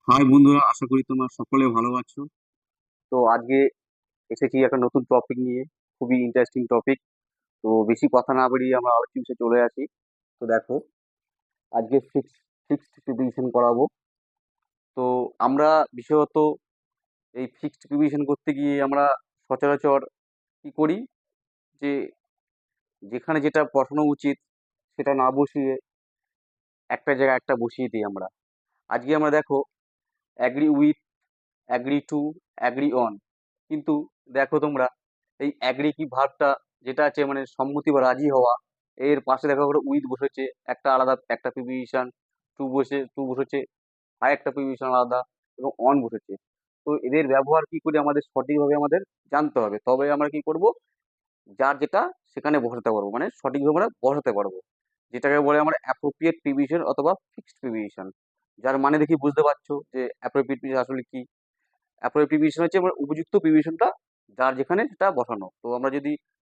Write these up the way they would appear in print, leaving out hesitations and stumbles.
High বন্ধুরা, আশা করি তোমরা সকলে ভালো আছো। তো আজকে এসেছি একটা নতুন টপিক নিয়ে, খুবই ইন্টারেস্টিং টপিক। তো বেশি কথা না বাড়িয়ে আমরা আলোচনা চলে আসি। তো দেখো, আজকে ফিক্সড প্রিপারেশন করাবো। তো আমরা বিশেষত এই ফিক্সড প্রিপারেশন করতে গিয়ে আমরা সচরাচর কি করি, যে যেখানে যেটা বসানো উচিত সেটা না বসিয়ে একটা জায়গায় একটা বসিয়ে দিই আমরা। আজকে আমরা দেখো, agree with, agree to, agree on. কিন্তু দেখো তোমরা, এই অ্যাগ্রি কি ভার্বটা যেটা আছে মানে সম্মতি বা রাজি হওয়া, এর পাশে দেখো করে উইথ বসেছে, একটা আলাদা একটা প্রিপোজিশন, টু বসেছে আর একটা প্রিপোজিশন আলাদা, এবং অন বসেছে। তো এদের ব্যবহার কি করে আমাদের সঠিকভাবে আমাদের জানতে হবে, তবে আমরা কি করব, যার যেটা সেখানে বসাতে পারবো, মানে সঠিকভাবে আমরা বসাতে পারবো, যেটাকে বলে আমরা অ্যাপ্রোপ্রিয়েট প্রিপোজিশন অথবা ফিক্সড প্রিপোজিশন। যার মানে দেখি বুঝতে পারছো যে অ্যাপ্রোপ্রিয়েট প্রিপোজিশন আসলে কি। অ্যাপ্রোপ্রিয়েট প্রিপোজিশন হচ্ছে আমার উপযুক্ত প্রিপোজিশনটা, যার যেখানে সেটা বসানো। তো আমরা যদি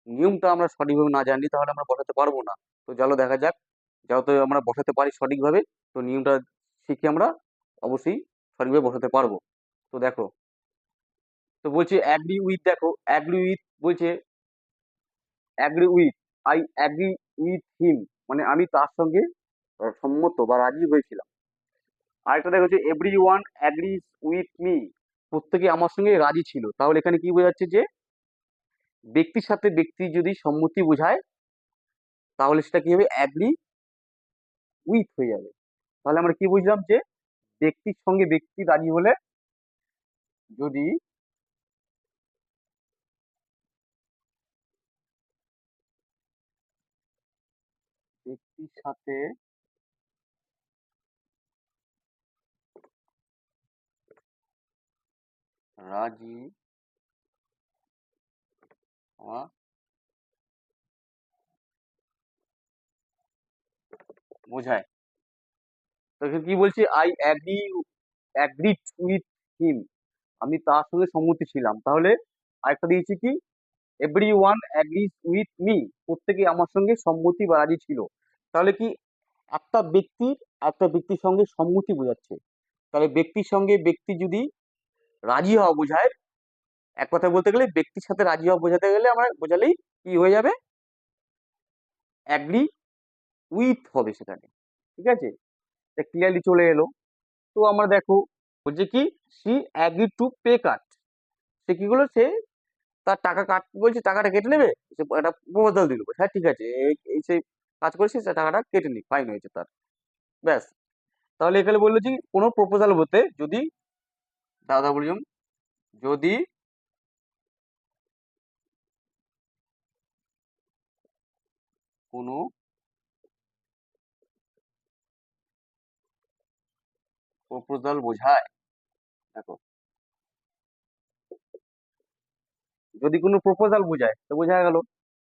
নিয়মটা আমরা সঠিকভাবে না জানি তাহলে আমরা বসাতে পারবো না। তো চলো দেখা যাক, যাতে আমরা বসাতে পারি সঠিকভাবে। তো নিয়মটা শিখে আমরা অবশ্যই সঠিকভাবে বসাতে পারবো। তো দেখো, তো বলছে অ্যাগ্রি উইথ, দেখো অ্যাগ্রি উইথ বলছে, agree with, I agree with him, মানে আমি তার সঙ্গে সম্মত বা রাজি হয়েছিলাম। আরেকটা দেখো হচ্ছে every one agrees with me, প্রত্যেকে আমার সঙ্গে রাজি ছিল। তাহলে এখানে কি বোঝাচ্ছে, যে ব্যক্তির সাথে ব্যক্তি যদি সম্মতি বোঝায় তাহলে সেটা কি হবে, অ্যাগ্রি উইথ হয়ে যাবে। তাহলে আমরা কি বুঝলাম, যে ব্যক্তির সঙ্গে ব্যক্তি রাজি হলে, যদি ব্যক্তির সাথে রাজি হওয়া বোঝায়। তো এখানে কি বলছি, আই অ্যাগ্রিড উইথ হিম, আমি তার সঙ্গে সম্মতি ছিলাম। তাহলে আরেকটা দিয়েছি কি, every one agrees with me, প্রত্যেকে আমার সঙ্গে সম্মতি বা রাজি ছিল। তাহলে কি, একটা ব্যক্তির একটা ব্যক্তির সঙ্গে সম্মতি বোঝাচ্ছে। তাহলে ব্যক্তির সঙ্গে ব্যক্তি যদি রাজি হওয়া বোঝায়, এক কথা বলতে গেলে ব্যক্তির সাথে রাজি হওয়া বোঝাতে গেলে আমরা বোঝালেই কি হয়ে যাবে, অ্যাগ্রি উইথ হবে সেখানে। ঠিক আছে, ক্লিয়ারলি চলে এলো। তো আমরা দেখো, বলছে কি, সি অ্যাগ্রি টু পে কাট, সে কি করলো, সে তার টাকা কাট বলছে, টাকাটা কেটে নেবে। সে একটা প্রপোজাল দিল, হ্যাঁ ঠিক আছে, এই সে কাজ করেছে, সে টাকাটা কেটে নি, ফাইন হয়েছে তার, ব্যাস। তাহলে এখানে বললো যে কোনো প্রপোজাল হতে যদি, দাদা বললাম, যদি কোনো প্রপোজাল বোঝায়, দেখো, যদি কোনো প্রপোজাল বোঝায় তো বোঝা গেল।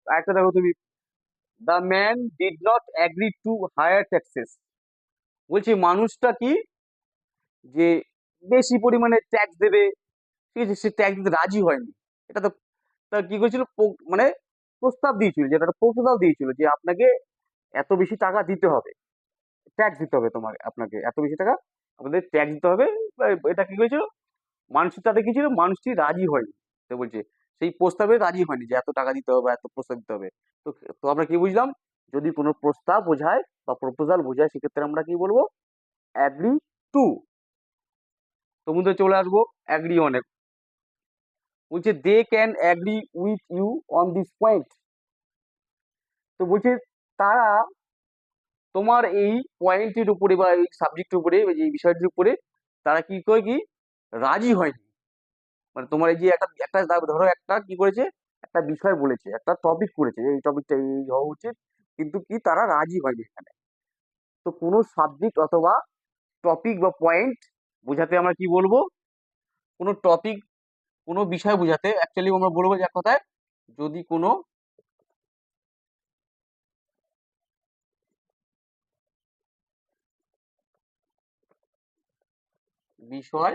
একটা দেখো তুমি, the man did not agree to higher taxes, বলছি মানুষটা কি, যে বেশি পরিমাণে ট্যাক্স দেবে, ঠিক আছে, সে ট্যাক্স দিতে রাজি হয়নি। এটা তো তার কি করেছিল, মানে প্রস্তাব দিয়েছিল, যেটা একটা প্রপোজাল দিয়েছিল, যে আপনাকে এত বেশি টাকা দিতে হবে, ট্যাক্স দিতে হবে, তোমাকে আপনাকে এত বেশি টাকা আপনাদের ট্যাক্স দিতে হবে। বা এটা কি করেছিল, মানুষের তাতে কি ছিল, মানুষটি রাজি হয়নি। তো বলছে সেই প্রস্তাবে রাজি হয়নি, যে এত টাকা দিতে হবে বা এত প্রস্তাব দিতে হবে। তো তো আমরা কি বুঝলাম, যদি কোনো প্রস্তাব বোঝায় বা প্রপোজাল বোঝায়, সেক্ষেত্রে আমরা কি বলবো, অ্যাগ্রি টু। তো মধ্যে চলে আসবো অ্যাগ্রি অন। বলছে they can agree with you on this point, তো বলছে তারা তোমার এই পয়েন্টের উপরে বা এই সাবজেক্টের উপরে বা এই বিষয়টির উপরে তারা কি করে, কি রাজি হয়নি। মানে তোমার এই যে একটা একটা ধরো একটা কি করেছে, একটা বিষয় বলেছে, একটা টপিক করেছে, এই টপিকটা এই হওয়া উচিত, কিন্তু কি তারা রাজি হয়নি এখানে। তো কোনো সাবজেক্ট অথবা টপিক বা পয়েন্ট বোঝাতে আমরা কি বলবো, কোনো টপিক, কোনো বিষয় বোঝাতে অ্যাকচুয়ালি আমরা বলবো যে এক কথায়, যদি কোনো বিষয়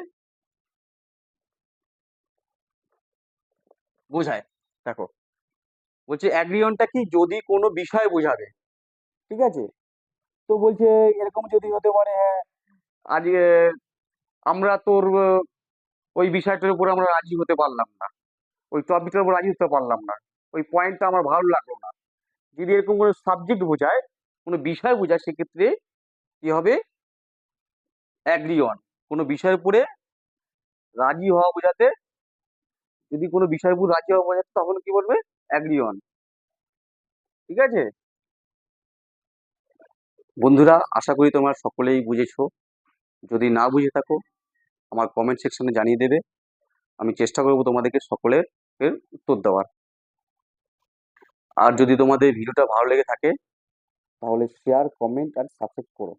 বোঝায়, দেখো বলছে অ্যাগ্রিয়নটা কি, যদি কোনো বিষয় বোঝাবে, ঠিক আছে। তো বলছে এরকম যদি হতে পারে, হ্যাঁ, আজকে আমরা তোর ওই বিষয়টার উপর আমরা রাজি হতে পারলাম না, ওই টপিকটার উপর রাজি হতে পারলাম না, ওই পয়েন্টটা আমার ভালো লাগলো না। যদি এরকম কোনো সাবজেক্ট বোঝায়, কোনো বিষয় বোঝায়, সেক্ষেত্রে কি হবে? Agree on. কোনো বিষয়ের উপরে রাজি হওয়া বোঝাতে, যদি কোনো বিষয়ের উপর রাজি হওয়া বোঝাতে, তখন কি বলবে? Agree on. ঠিক আছে বন্ধুরা, আশা করি তোমরা সকলেই বুঝেছো। যদি না বুঝে থাকো, আমার কমেন্ট সেকশনে জানিয়ে দেবে। আমি চেষ্টা করবো তোমাদেরকে সকলের এর উত্তর দেওয়ার। আর যদি তোমাদের ভিডিওটা ভালো লেগে থাকে, তাহলে শেয়ার, কমেন্ট আর সাবস্ক্রাইব করো।